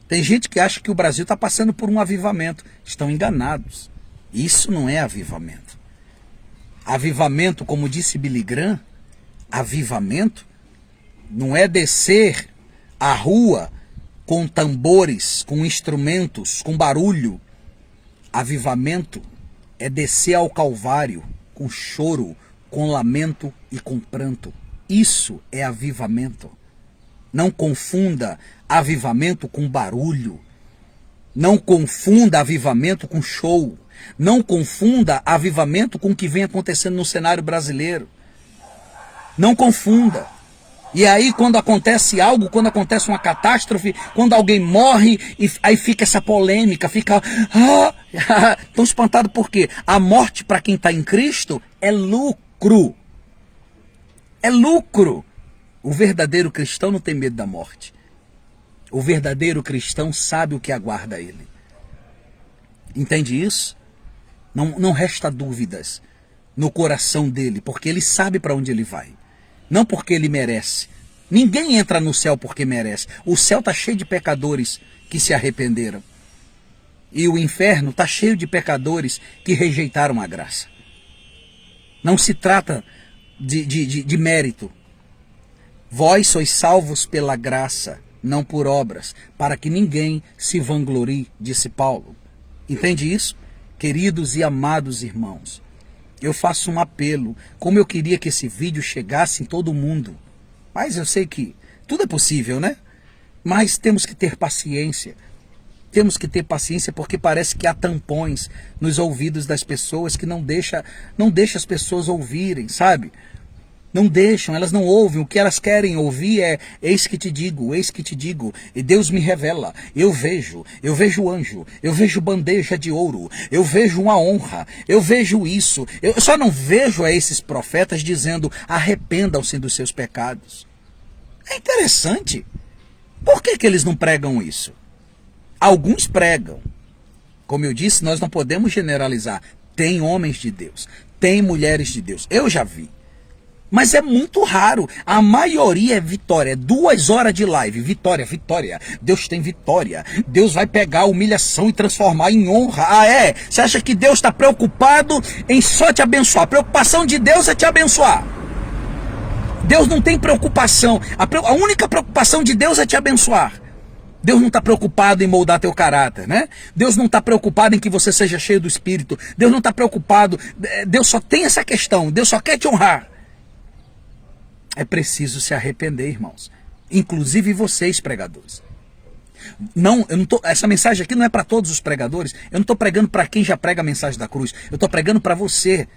Tem gente que acha que o Brasil está passando por um avivamento. Estão enganados. Isso não é avivamento. Avivamento, como disse Billy Graham, avivamento não é descer a rua com tambores, com instrumentos, com barulho. Avivamento é descer ao Calvário com choro, com lamento e com pranto. Isso é avivamento. Não confunda avivamento com barulho. Não confunda avivamento com show. Não confunda avivamento com o que vem acontecendo no cenário brasileiro. Não confunda. E aí quando acontece algo, quando acontece uma catástrofe, quando alguém morre, e aí fica essa polêmica, fica... Tão espantado por quê? A morte para quem está em Cristo é lucro. É lucro. O verdadeiro cristão não tem medo da morte. O verdadeiro cristão sabe o que aguarda ele. Entende isso? Não resta dúvidas no coração dele, porque ele sabe para onde ele vai. Não porque ele merece. Ninguém entra no céu porque merece. O céu está cheio de pecadores que se arrependeram. E o inferno está cheio de pecadores que rejeitaram a graça. Não se trata de mérito. Vós sois salvos pela graça, não por obras, para que ninguém se vanglorie, disse Paulo. Entende isso? Queridos e amados irmãos, eu faço um apelo, como eu queria que esse vídeo chegasse em todo mundo. Mas eu sei que tudo é possível, né? Mas temos que ter paciência. Temos que ter paciência porque parece que há tampões nos ouvidos das pessoas que não deixa as pessoas ouvirem, sabe? Não deixam, elas não ouvem. O que elas querem ouvir é: eis que te digo, e Deus me revela, eu vejo anjo, eu vejo bandeja de ouro, eu vejo uma honra, eu vejo isso. Eu só não vejo a esses profetas dizendo: arrependam-se dos seus pecados. É interessante. Por que eles não pregam isso? Alguns pregam. Como eu disse, nós não podemos generalizar. Tem homens de Deus, tem mulheres de Deus. Eu já vi. Mas é muito raro. A maioria é vitória. 2 horas de live. Vitória, vitória. Deus tem vitória. Deus vai pegar a humilhação e transformar em honra. Ah, é? Você acha que Deus está preocupado em só te abençoar? A preocupação de Deus é te abençoar. Deus não tem preocupação. A única preocupação de Deus é te abençoar. Deus não está preocupado em moldar teu caráter, né? Deus não está preocupado em que você seja cheio do Espírito. Deus não está preocupado. Deus só tem essa questão. Deus só quer te honrar. É preciso se arrepender, irmãos. Inclusive vocês, pregadores. Não, essa mensagem aqui não é para todos os pregadores. Eu não estou pregando para quem já prega a mensagem da cruz. Eu estou pregando para você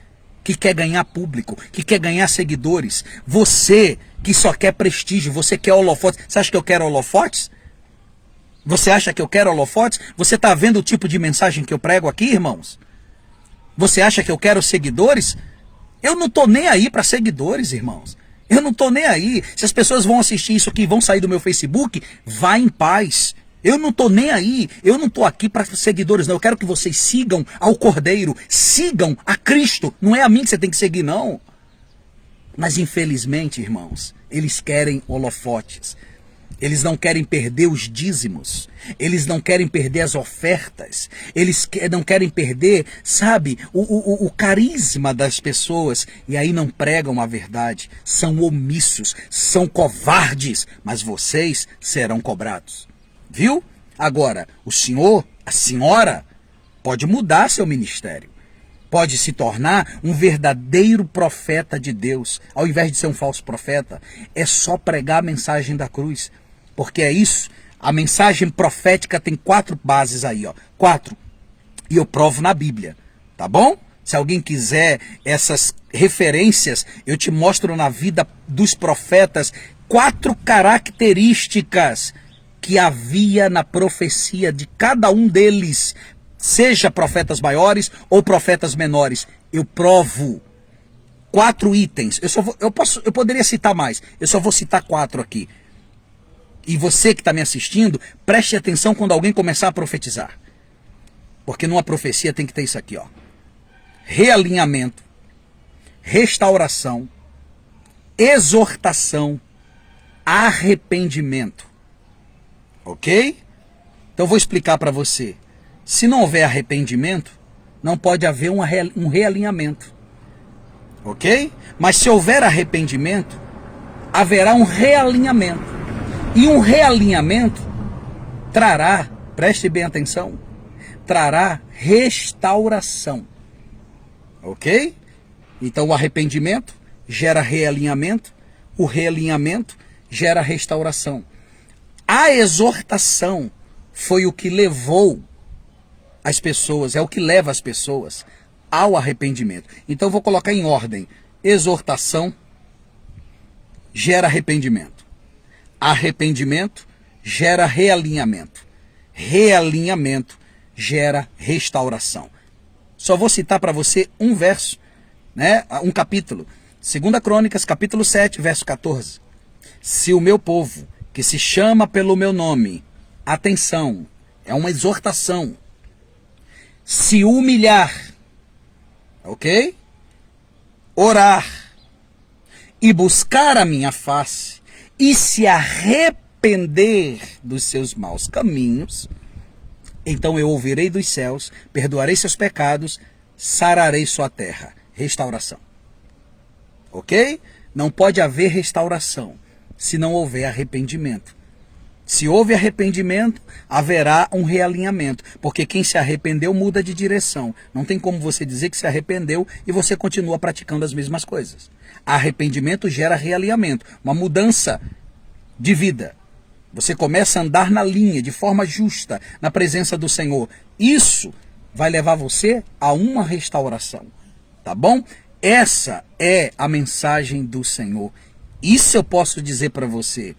que quer ganhar público, que quer ganhar seguidores. Você que só quer prestígio, você quer holofotes. Você acha que eu quero holofotes? Você acha que eu quero holofotes? Você está vendo o tipo de mensagem que eu prego aqui, irmãos? Você acha que eu quero seguidores? Eu não estou nem aí para seguidores, irmãos. Eu não estou nem aí. Se as pessoas vão assistir isso aqui e vão sair do meu Facebook, vá em paz. Eu não estou nem aí. Eu não estou aqui para seguidores, não. Eu quero que vocês sigam ao Cordeiro. Sigam a Cristo. Não é a mim que você tem que seguir, não. Mas infelizmente, irmãos, eles querem holofotes. Eles não querem perder os dízimos. Eles não querem perder as ofertas. Eles não querem perder, sabe, o carisma das pessoas. E aí não pregam a verdade. São omissos, são covardes. Mas vocês serão cobrados. Viu? Agora, o senhor, a senhora, pode mudar seu ministério. Pode se tornar um verdadeiro profeta de Deus. Ao invés de ser um falso profeta, é só pregar a mensagem da cruz. Porque é isso, a mensagem profética tem 4 bases aí, ó. 4. E eu provo na Bíblia, tá bom? Se alguém quiser essas referências, eu te mostro na vida dos profetas 4 características que havia na profecia de cada um deles, seja profetas maiores ou profetas menores. Eu provo 4 itens. Eu poderia citar mais, eu só vou citar 4 aqui. E você que está me assistindo, preste atenção quando alguém começar a profetizar. Porque numa profecia tem que ter isso aqui, ó. Realinhamento, restauração, exortação, arrependimento. Ok? Então eu vou explicar para você. Se não houver arrependimento, não pode haver um realinhamento. Ok? Mas se houver arrependimento, haverá um realinhamento. E um realinhamento trará, preste bem atenção, trará restauração. Ok? Então o arrependimento gera realinhamento, o realinhamento gera restauração. A exortação foi o que levou as pessoas, é o que leva as pessoas ao arrependimento. Então eu vou colocar em ordem. Exortação gera arrependimento. Arrependimento gera realinhamento. Realinhamento gera restauração. Só vou citar para você um verso, né? Um capítulo. 2 Crônicas, capítulo 7, verso 14. Se o meu povo, que se chama pelo meu nome, atenção, é uma exortação, se humilhar, ok? Orar e buscar a minha face, e se arrepender dos seus maus caminhos, então eu ouvirei dos céus, perdoarei seus pecados, sararei sua terra. Restauração. Ok? Não pode haver restauração se não houver arrependimento. Se houve arrependimento, haverá um realinhamento. Porque quem se arrependeu muda de direção. Não tem como você dizer que se arrependeu e você continua praticando as mesmas coisas. Arrependimento gera realinhamento, uma mudança de vida. Você começa a andar na linha, de forma justa, na presença do Senhor. Isso vai levar você a uma restauração. Tá bom? Essa é a mensagem do Senhor. Isso eu posso dizer para você,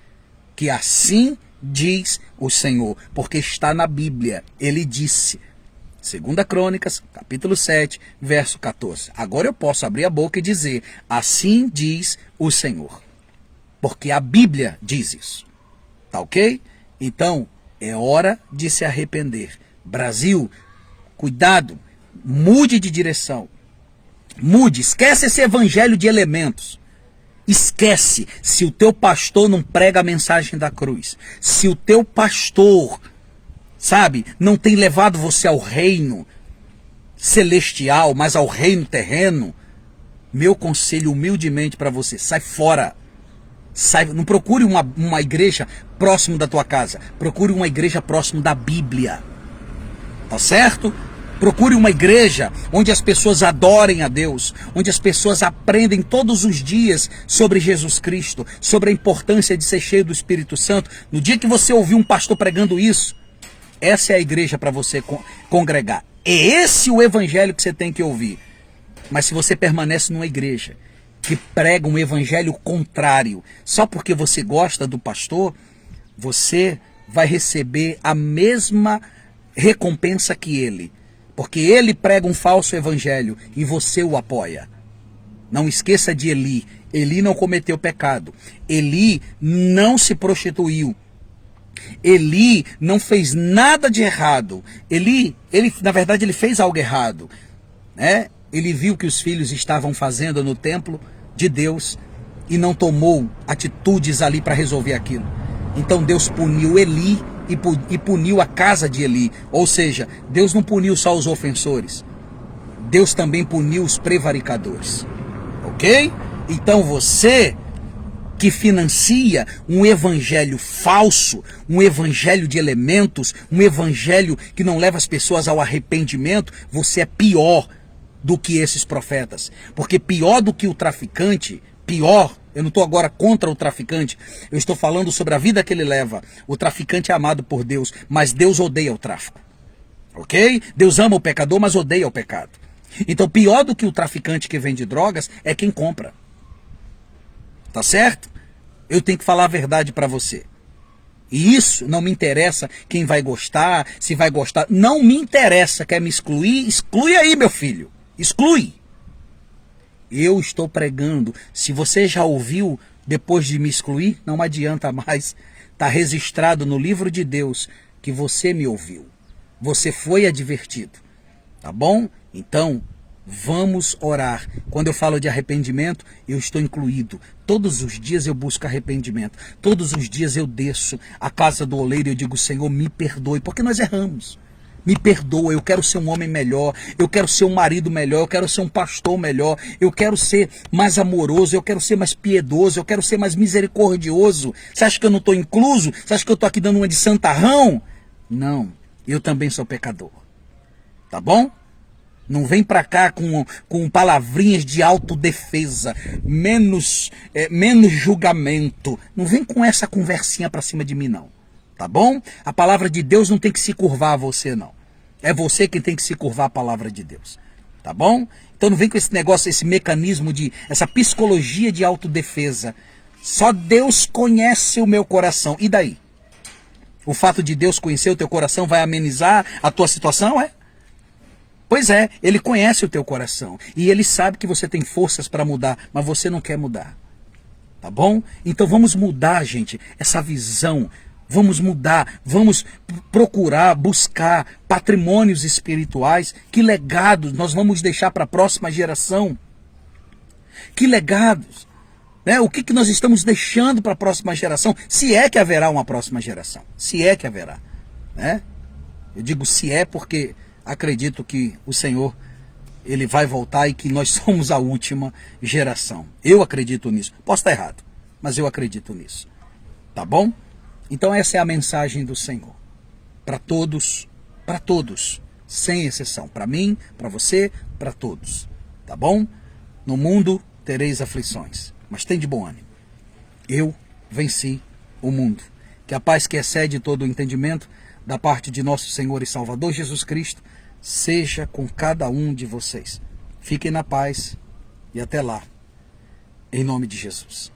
que assim diz o Senhor, porque está na Bíblia. Ele disse, 2 Crônicas, capítulo 7, verso 14. Agora eu posso abrir a boca e dizer, assim diz o Senhor. Porque a Bíblia diz isso. Tá ok? Então, é hora de se arrepender. Brasil, cuidado, mude de direção. Mude, esquece esse evangelho de elementos. Esquece, se o teu pastor não prega a mensagem da cruz, se o teu pastor, sabe, não tem levado você ao reino celestial, mas ao reino terreno, meu conselho humildemente para você, sai fora. Sai, não procure uma igreja próximo da tua casa, procure uma igreja próximo da Bíblia. Tá certo? Procure uma igreja onde as pessoas adorem a Deus, onde as pessoas aprendem todos os dias sobre Jesus Cristo, sobre a importância de ser cheio do Espírito Santo. No dia que você ouvir um pastor pregando isso, essa é a igreja para você congregar. É esse o evangelho que você tem que ouvir. Mas se você permanece numa igreja que prega um evangelho contrário, só porque você gosta do pastor, você vai receber a mesma recompensa que ele. Porque ele prega um falso evangelho e você o apoia. Não esqueça de Eli. Eli não cometeu pecado. Eli não se prostituiu. Eli não fez nada de errado. Eli, na verdade, ele fez algo errado, né? Ele viu que os filhos estavam fazendo no templo de Deus e não tomou atitudes ali para resolver aquilo. Então Deus puniu Eli e puniu a casa de Eli. Ou seja, Deus não puniu só os ofensores, Deus também puniu os prevaricadores. Ok? Então você que financia um evangelho falso, um evangelho de elementos, um evangelho que não leva as pessoas ao arrependimento, você é pior do que esses profetas. Porque pior do que o traficante, pior, eu não estou agora contra o traficante, eu estou falando sobre a vida que ele leva. O traficante é amado por Deus, mas Deus odeia o tráfico. Ok? Deus ama o pecador, mas odeia o pecado. Então pior do que o traficante que vende drogas é quem compra. Tá certo? Eu tenho que falar a verdade para você. E isso não me interessa quem vai gostar, se vai gostar. Não me interessa. Quer me excluir? Exclui aí, meu filho. Exclui. Eu estou pregando. Se você já ouviu depois de me excluir, não adianta mais. Está registrado no livro de Deus que você me ouviu. Você foi advertido. Tá bom? Então, vamos orar. Quando eu falo de arrependimento, eu estou incluído. Todos os dias eu busco arrependimento. Todos os dias eu desço à casa do oleiro e eu digo, Senhor, me perdoe, porque nós erramos. Me perdoa, eu quero ser um homem melhor, eu quero ser um marido melhor, eu quero ser um pastor melhor, eu quero ser mais amoroso, eu quero ser mais piedoso, eu quero ser mais misericordioso. Você acha que eu não estou incluso? Você acha que eu estou aqui dando uma de santarrão? Não, eu também sou pecador. Tá bom? Não vem pra cá com palavrinhas de autodefesa, menos julgamento. Não vem com essa conversinha pra cima de mim, não. Tá bom? A palavra de Deus não tem que se curvar a você, não. É você quem tem que se curvar à palavra de Deus. Tá bom? Então não vem com esse negócio, esse mecanismo, essa psicologia de autodefesa. Só Deus conhece o meu coração. E daí? O fato de Deus conhecer o teu coração vai amenizar a tua situação, é? Pois é, Ele conhece o teu coração. E Ele sabe que você tem forças para mudar, mas você não quer mudar. Tá bom? Então vamos mudar, gente, essa visão. Vamos mudar, vamos procurar, buscar patrimônios espirituais. Que legados nós vamos deixar para a próxima geração? Que legados? Né? O que nós estamos deixando para a próxima geração? Se é que haverá uma próxima geração. Se é que haverá. Né? Eu digo se é porque acredito que o Senhor, Ele vai voltar e que nós somos a última geração. Eu acredito nisso. Posso estar errado, mas eu acredito nisso. Tá bom? Então essa é a mensagem do Senhor. Para todos, sem exceção. Para mim, para você, para todos. Tá bom? No mundo tereis aflições, mas tem de bom ânimo. Eu venci o mundo. Que a paz que excede todo o entendimento, da parte de nosso Senhor e Salvador Jesus Cristo, seja com cada um de vocês. Fiquem na paz e até lá. Em nome de Jesus.